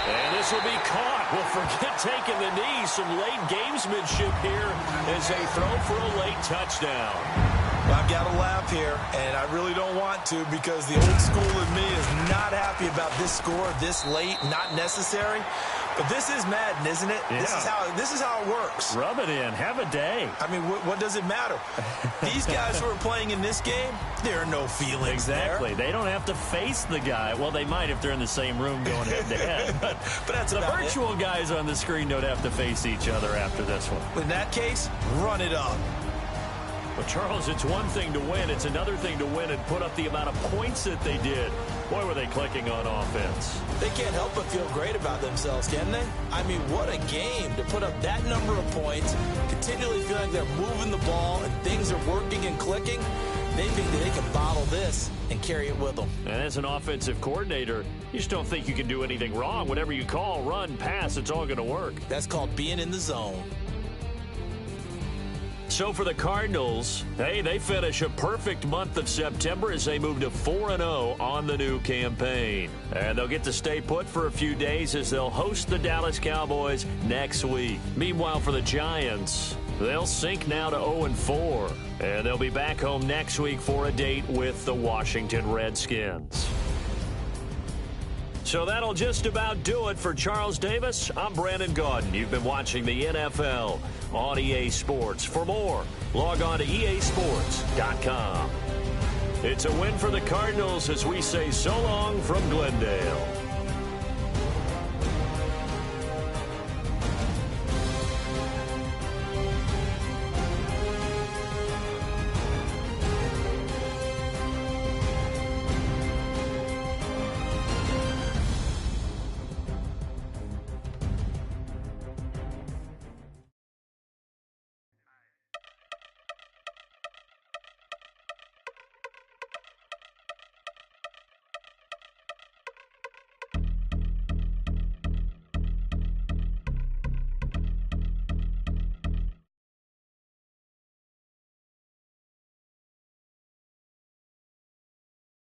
And this will be caught. Well, forget taking the knee. Some late gamesmanship here as they throw for a late touchdown. Well, I've got to laugh here, and I really don't want to, because the old school in me is not happy about this score this late, not necessary. But this is Madden, isn't it? Yeah. This is how it works. Rub it in. Have a day. I mean, what does it matter? These guys who are playing in this game, there are no feelings Exactly. there. They don't have to face the guy. Well, they might if they're in the same room going head-to-head. But that's the about virtual guys on the screen don't have to face each other after this one. In that case, run it up. Well, Charles, it's one thing to win. It's another thing to win and put up the amount of points that they did. Boy, were they clicking on offense. They can't help but feel great about themselves, can they? I mean, what a game to put up that number of points, continually feel like they're moving the ball and things are working and clicking. They think that they can bottle this and carry it with them. And as an offensive coordinator, you just don't think you can do anything wrong. Whatever you call, run, pass, it's all going to work. That's called being in the zone. So for the Cardinals, hey, they finish a perfect month of September as they move to 4-0 on the new campaign. And they'll get to stay put for a few days as they'll host the Dallas Cowboys next week. Meanwhile, for the Giants, they'll sink now to 0-4. And they'll be back home next week for a date with the Washington Redskins. So that'll just about do it for Charles Davis. I'm Brandon Gaudin. You've been watching the NFL on EA Sports. For more, log on to easports.com. It's a win for the Cardinals as we say so long from Glendale.